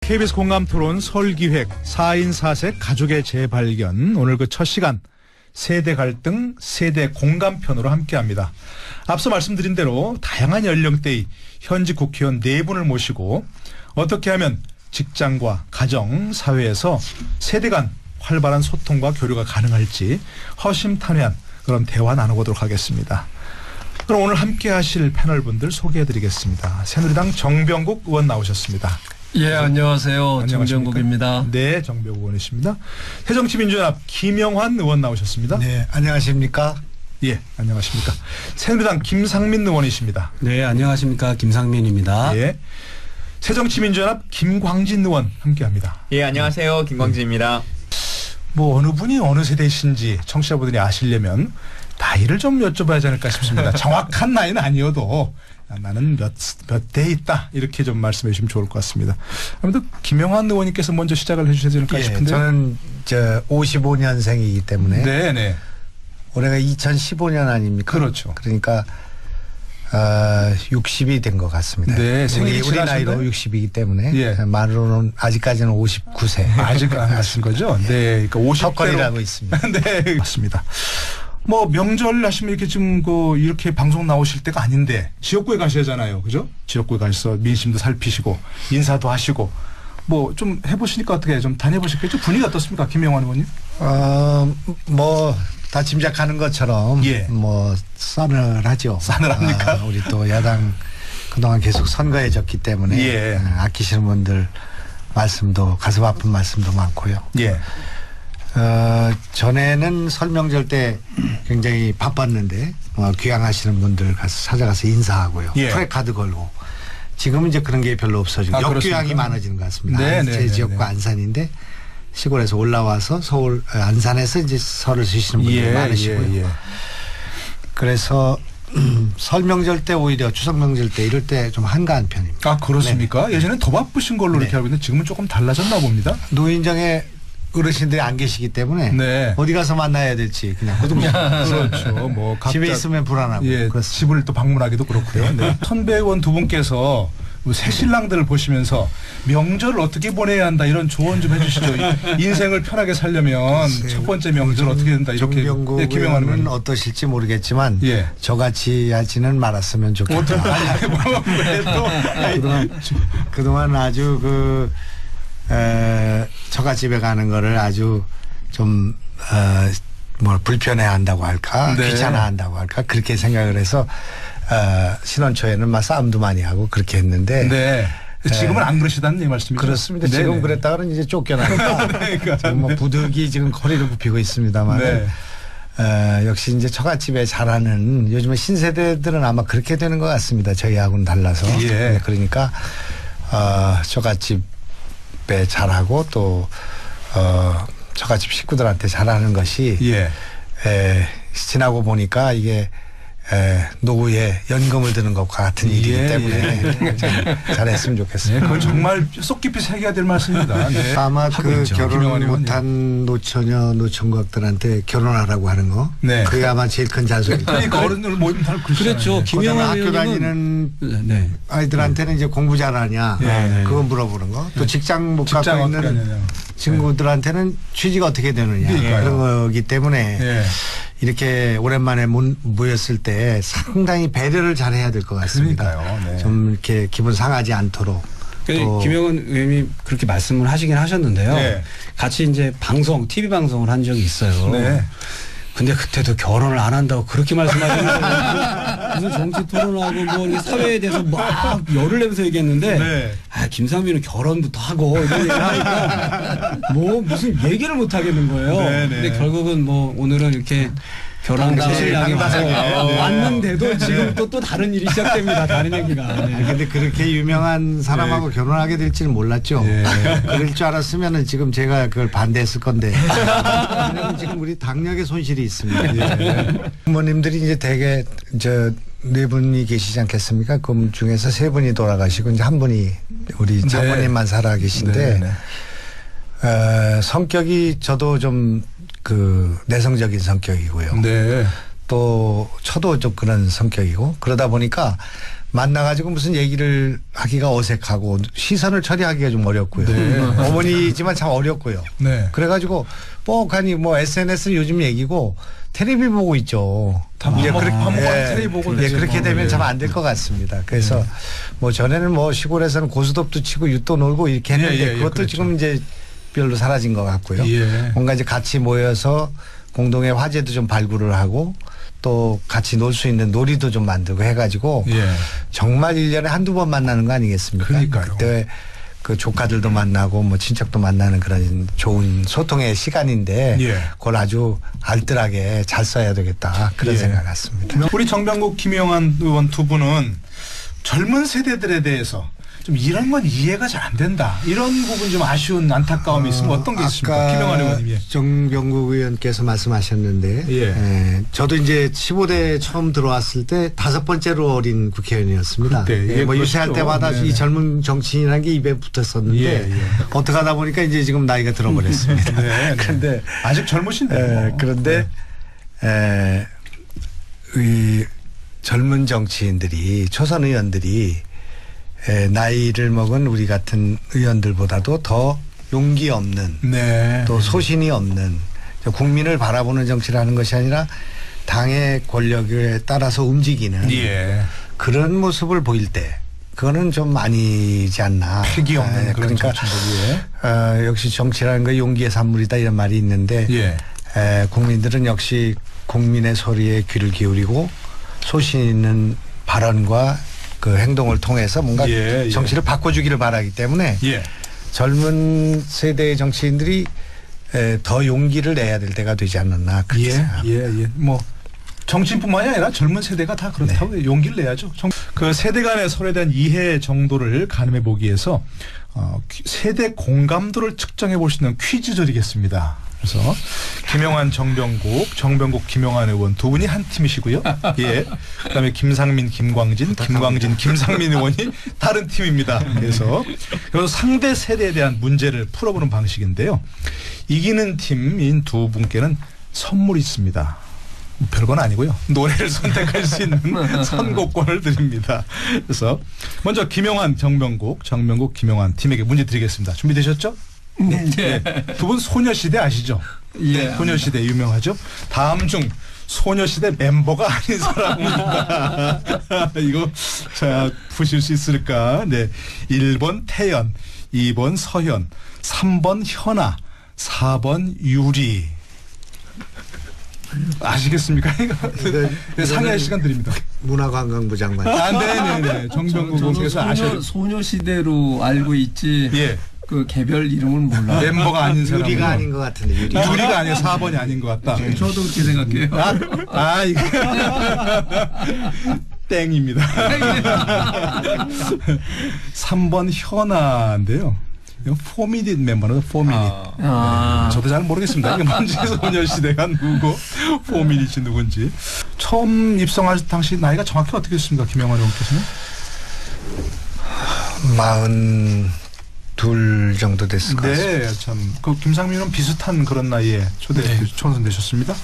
KBS 공감토론 설기획 4인 4색 가족의 재발견, 오늘 그 첫 시간 세대 갈등 세대 공감편으로 함께합니다. 앞서 말씀드린 대로 다양한 연령대의 현직 국회의원 4분을 모시고 어떻게 하면 직장과 가정, 사회에서 세대 간 활발한 소통과 교류가 가능할지 허심탄회한 그런 대화 나눠보도록 하겠습니다. 그럼 오늘 함께 하실 패널분들 소개해드리겠습니다. 새누리당 정병국 의원 나오셨습니다. 예, 안녕하세요. 정병국입니다. 네, 정병국 의원이십니다. 새정치민주연합 김영환 의원 나오셨습니다. 네, 안녕하십니까? 예, 안녕하십니까? 새누리당 김상민 의원이십니다. 네, 안녕하십니까? 김상민입니다. 예. 새정치민주연합 김광진 의원 함께합니다. 예, 안녕하세요. 김광진입니다. 뭐 어느 분이 어느 세대이신지 청취자분들이 아시려면 나이를 좀 여쭤봐야 하지 않을까 싶습니다. 정확한 나이는 아니어도 나는 몇 대에 있다 이렇게 좀 말씀해 주시면 좋을 것 같습니다. 아무튼 김영환 의원님께서 먼저 시작을 해 주셔야 될까 싶은데. 저는 55년생이기 때문에 네네. 올해가 2015년 아닙니까? 그렇죠. 그러니까 60이 된 것 같습니다. 네, 우리 나이로 60이기 때문에 예. 만으로는 아직까지는 59세. 아직 안 하신 거죠? 네, 그러니까 50대로 턱걸이라고 있습니다. 네, 맞습니다. 뭐 명절 하시면 이렇게 좀 이렇게 방송 나오실 때가 아닌데 지역구에 가셔야잖아요, 그죠? 지역구에 가셔서 민심도 살피시고 인사도 하시고 뭐 좀 해보시니까 어떻게 좀 다녀보셨겠죠? 분위기 어떻습니까, 김영환 의원님? 뭐 다 짐작하는 것처럼 예. 뭐 싸늘하죠. 싸늘합니까? 우리 또 야당 그동안 계속 선거해졌기 때문에 예. 아끼시는 분들 말씀도 가슴 아픈 말씀도 많고요. 예. 전에는 설명절 때 굉장히 바빴는데 귀향하시는 분들 가서 찾아가서 인사하고요. 예. 프레카드 걸고. 지금은 이제 그런 게 별로 없어지고 역귀향이 많아지는 것 같습니다. 제 지역구 안산인데 시골에서 올라와서 서울 안산에서 이제 설을 쉬시는 분들이 많으시고요. 예. 그래서 설명절 때 오히려 추석 명절 때 이럴 때 좀 한가한 편입니다. 아, 그렇습니까? 네. 예전엔 더 바쁘신 걸로 이렇게 알고 있는데 지금은 조금 달라졌나 봅니다. 노인정에 어르신들이 안 계시기 때문에 네. 어디 가서 만나야 될지 그냥 그렇죠. 뭐 각자 집에 있으면 불안하고. 예, 집을 또 방문하기도 그렇고요. 네. 선배 의원 두 분께서 새 신랑들을 보시면서 명절을 어떻게 보내야 한다 이런 조언 좀 해주시죠. 인생을 편하게 살려면 첫 번째 명절 어떻게 된다 이렇게. 정병국 의원은 어떠실지 모르겠지만 예. 저같이 하지는 말았으면 좋겠다. 그동안 아주 처갓집에 가는 거를 아주 좀 불편해한다고 할까, 네. 귀찮아한다고 할까 그렇게 생각을 해서 신혼 초에는 막 싸움도 많이 하고 그렇게 했는데. 네. 지금은 안 그러시다는 말씀이죠? 그렇습니다. 네네. 지금 그랬다가는 이제 쫓겨나니까. 그러니까. 뭐 부득이 지금 거리를 굽히고 있습니다만. 네. 역시 이제 처갓집에 잘하는 요즘에 신세대들은 아마 그렇게 되는 것 같습니다. 저희하고는 달라서. 예. 그러니까 처갓집에 잘하고 또 처갓집 식구들한테 잘하는 것이 예. 지나고 보니까 이게 노후에 연금을 드는 것과 같은 일이기 때문에 잘했으면 좋겠습니다. 그건 정말 속 깊이 새겨야 될 말씀입니다. 네. 아마 그 결혼 못한 노처녀 노총각들한테 결혼하라고 하는 거. 네. 그게 아마 제일 큰 잔소리입니다. 그러니까 어른들 모임 다 그렇죠. 김영환 학교 다니는 아이들한테는 이제 공부 잘하냐 그거 물어보는 거. 또 직장 못 갖고 있는 친구들한테는 취지가 어떻게 되느냐 그런 거기 때문에 이렇게 오랜만에 모였을 때 상당히 배려를 잘해야 될 것 같습니다. 네. 좀 이렇게 기분 상하지 않도록. 김영환 의원님 그렇게 말씀을 하시긴 하셨는데요. 네. 같이 이제 TV 방송을 한 적이 있어요. 네. 근데 그때도 결혼을 안 한다고 그렇게 말씀하셨는데 무슨 정치 토론하고 뭐 사회에 대해서 막 열을 내면서 얘기했는데 네. 김상민은 결혼부터 하고 이런 얘기를 하니까 뭐 무슨 얘기를 못 하겠는 거예요. 네. 근데 결국은 뭐 오늘은 이렇게 결혼한 신랑이 와서 왔는데도 지금 또 다른 일이 시작됩니다. 다른 얘기가. 근데 그렇게 유명한 사람하고 결혼하게 될지는 몰랐죠. 그럴 줄 알았으면은 지금 제가 그걸 반대했을 건데. 지금 우리 당력의 손실이 있습니다. 부모님들이 이제 대개 네 분이 계시지 않겠습니까? 그 중에서 세 분이 돌아가시고 이제 한 분이 우리 장모님만 살아 계신데 성격이 저도 좀 내성적인 성격이고요. 네. 또 저도 좀 그런 성격이고 그러다 보니까 만나가지고 무슨 얘기를 하기가 어색하고 시선을 처리하기가 좀 어렵고요. 네. 어머니지만 참 어렵고요. 네. 그래가지고 뻑하니 뭐 SNS는 요즘 얘기고 텔레비 보고 있죠. 이제 그렇게 텔레비 보고 그렇게 되면 참 안 될 것 같습니다. 그래서 뭐 전에는 뭐 시골에서는 고스톱도 치고 윷도 놀고 이렇게 했는데 그것도 그렇죠. 지금 이제 별로 사라진 것 같고요. 뭔가 이제 같이 모여서 공동의 화제도 좀 발굴을 하고 또 같이 놀 수 있는 놀이도 좀 만들고 해가지고 정말 1년에 한두 번 만나는 거 아니겠습니까? 그러니까요. 그때 그 조카들도 만나고 뭐 친척도 만나는 그런 좋은 소통의 시간인데 그걸 아주 알뜰하게 잘 써야 되겠다 그런 생각 같습니다. 우리 정병국 김영환 의원 두 분은 젊은 세대들에 대해서 좀 이런 건 이해가 잘 안 된다. 이런 부분 좀 아쉬운 안타까움이 있으면 어떤 게 있습니까? 김영환 의원님. 정병국 의원께서 말씀하셨는데 저도 이제 15대 처음 들어왔을 때 5번째로 어린 국회의원이었습니다. 뭐 유세할 때마다 이 젊은 정치인이라는 게 입에 붙었었는데 어떻게 하다 보니까 이제 지금 나이가 들어버렸습니다. 그런데 아직 젊으신데. 그런데 이 젊은 정치인들이 초선 의원들이 나이를 먹은 우리 같은 의원들보다도 더 용기 없는 또 소신이 없는 국민을 바라보는 정치를 하는 것이 아니라 당의 권력에 따라서 움직이는 그런 모습을 보일 때 그거는 좀 아니지 않나. 패기 없는 그런 그러니까 역시 정치라는 건 용기의 산물이다 이런 말이 있는데 국민들은 역시 국민의 소리에 귀를 기울이고 소신 있는 발언과 그 행동을 통해서 뭔가 정치를 바꿔주기를 바라기 때문에 젊은 세대의 정치인들이 더 용기를 내야 될 때가 되지 않았나 그렇게 생각합니다. 뭐 정치인뿐만이 아니라 젊은 세대가 다 그렇다고 용기를 내야죠. 그 세대 간의 서로에 대한 이해 정도를 가늠해 보기 위해서 세대 공감도를 측정해 볼 수 있는 퀴즈 드리겠습니다. 그래서 김영환, 정병국, 김영환 의원 두 분이 한 팀이시고요. 그다음에 김상민, 김광진, 김상민 의원이 다른 팀입니다. 그래서 상대 세대에 대한 문제를 풀어보는 방식인데요. 이기는 팀인 두 분께는 선물이 있습니다. 별건 아니고요. 노래를 선택할 수 있는 선곡권을 드립니다. 그래서 먼저 김영환, 정병국, 김영환 팀에게 문제 드리겠습니다. 준비되셨죠? 두 분 소녀시대 아시죠? 소녀시대 유명하죠? 다음 중 소녀시대 멤버가 아닌 사람입니다. 이거 자 푸실 수 있을까? 1번 태연, 2번 서현, 3번 현아, 4번 유리. 아시겠습니까? 상의할 시간 드립니다. 문화관광부 장관. 네네네. 정병국 의원께서 아셔. 소녀시대로 알고 있지. 그 개별 이름은 몰라. 멤버가 아닌 사람. 유리가 아닌 것 같은데 유리가 아니에요. 4번이 아닌 것 같다. 저도 그렇게 생각해요. 이거 땡입니다. 3번 현아인데요. 포미닛 멤버는 포미닛. 저도 잘 모르겠습니다. 이게 뭔지 소녀시대가 누구고 포미닛이 누군지. 처음 입성할 당시 나이가 정확히 어떻게 됐습니까? 김영환 의원께서는? 42 정도 됐을 것 같습니다. 참. 그 김상민은 비슷한 그런 나이에 초선되셨습니다.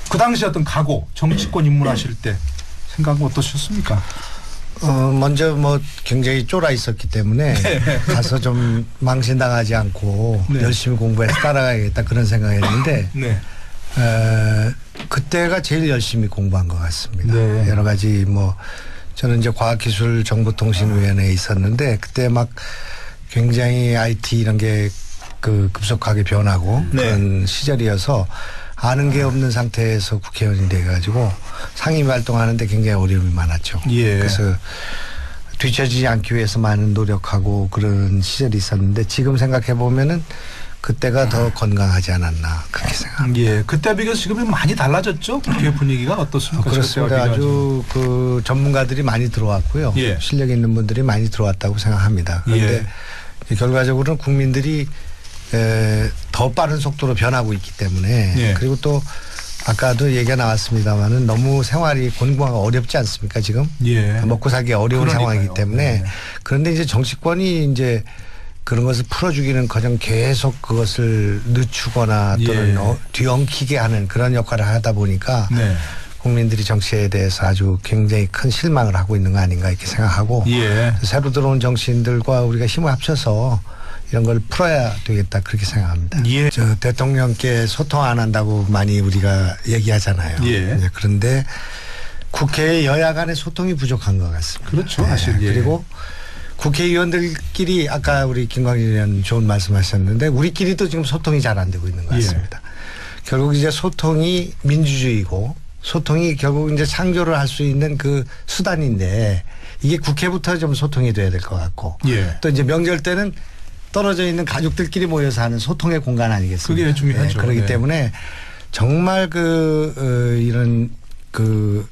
그 당시 어떤 각오, 정치권 입문하실 때 생각은 어떠셨습니까? 먼저 뭐 굉장히 쫄아 있었기 때문에 가서 좀 망신당하지 않고 열심히 공부해서 따라가야겠다 그런 생각했는데 그때가 제일 열심히 공부한 것 같습니다. 여러 가지 뭐 저는 이제 과학기술정보통신위원회에 있었는데 그때 막 굉장히 IT 이런 게 그 급속하게 변하고 그런 시절이어서 아는 게 없는 상태에서 국회의원이 돼가지고 상임 활동하는데 굉장히 어려움이 많았죠. 그래서 뒤처지지 않기 위해서 많은 노력하고 그런 시절이 있었는데 지금 생각해 보면은 그때가 더 건강하지 않았나 그렇게 생각합니다. 그때 비교해서 지금은 많이 달라졌죠? 국회 분위기가 어떻습니까? 그렇습니다. 아주 그 전문가들이 많이 들어왔고요. 실력 있는 분들이 많이 들어왔다고 생각합니다. 그런데 결과적으로는 국민들이 더 빠른 속도로 변하고 있기 때문에 그리고 또 아까도 얘기가 나왔습니다만은 너무 생활이 공부가 어렵지 않습니까 지금? 먹고 살기 어려운 상황이기 때문에 그런데 이제 정치권이 이제 그런 것을 풀어주기는커녕 계속 그것을 늦추거나 또는 뒤엉키게 하는 그런 역할을 하다 보니까 국민들이 정치에 대해서 아주 굉장히 큰 실망을 하고 있는 거 아닌가 이렇게 생각하고 예. 새로 들어온 정치인들과 우리가 힘을 합쳐서 이런 걸 풀어야 되겠다 그렇게 생각합니다. 예. 저 대통령께 소통 안 한다고 많이 우리가 얘기하잖아요. 예. 그런데 국회 여야 간의 소통이 부족한 것 같습니다. 그렇죠. 사실. 예. 그리고 국회의원들끼리 아까 우리 김광진 의원 좋은 말씀하셨는데 우리끼리도 지금 소통이 잘 안 되고 있는 것 같습니다. 결국 이제 소통이 민주주의고 소통이 결국 이제 창조를 할 수 있는 그 수단인데 이게 국회부터 좀 소통이 돼야 될 것 같고 또 이제 명절 때는 떨어져 있는 가족들끼리 모여서 하는 소통의 공간 아니겠습니까? 그게 중요하죠. 그렇기 때문에 정말 이런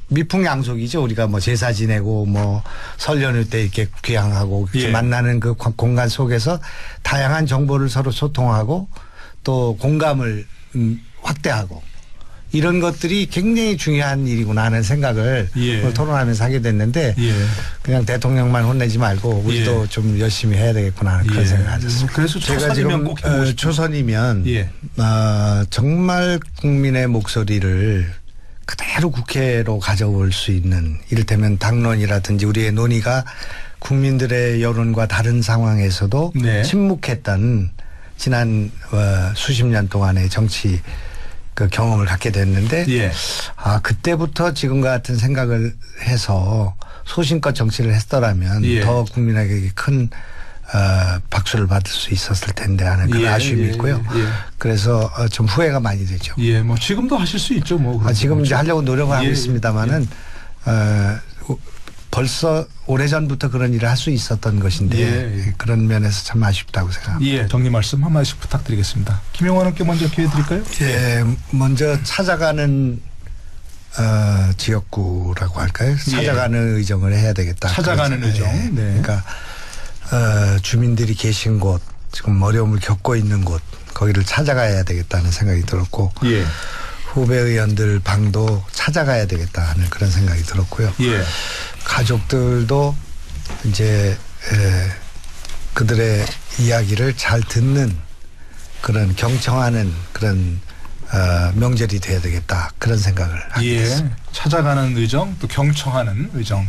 미풍양속이죠. 우리가 뭐 제사 지내고 뭐 설 연휴 때 이렇게 귀향하고 이렇게 만나는 그 공간 속에서 다양한 정보를 서로 소통하고 또 공감을 확대하고 이런 것들이 굉장히 중요한 일이구나 하는 생각을 오늘 토론하면서 하게 됐는데 그냥 대통령만 혼내지 말고 우리도 좀 열심히 해야 되겠구나 하는 그런 생각을 가졌습니다. 그래서 제가 지금 초선이면 정말 국민의 목소리를 그대로 국회로 가져올 수 있는 이를테면 당론이라든지 우리의 논의가 국민들의 여론과 다른 상황에서도 침묵했던 지난 수십 년 동안의 정치 그 경험을 갖게 됐는데 그때부터 지금과 같은 생각을 해서 소신껏 정치를 했더라면 더 국민에게 큰 박수를 받을 수 있었을 텐데 하는 그런 아쉬움이 있고요. 그래서 좀 후회가 많이 되죠. 뭐 지금도 하실 수 있죠. 뭐 지금 이제 하려고 노력을 하고 있습니다만은 벌써 오래전부터 그런 일을 할 수 있었던 것인데 그런 면에서 참 아쉽다고 생각합니다. 정리 말씀 한마디씩 부탁드리겠습니다. 김용환 의원께 먼저 기회 드릴까요? 먼저 찾아가는 지역구라고 할까요? 찾아가는 의정을 해야 되겠다. 찾아가는 의정. 그러니까 주민들이 계신 곳, 지금 어려움을 겪고 있는 곳, 거기를 찾아가야 되겠다는 생각이 들었고 후배 의원들 방도 찾아가야 되겠다 하는 그런 생각이 들었고요. 가족들도 이제 그들의 이야기를 잘 듣는 그런 경청하는 그런 명절이 돼야 되겠다 그런 생각을 하게 됐습니다. 찾아가는 의정 또 경청하는 의정.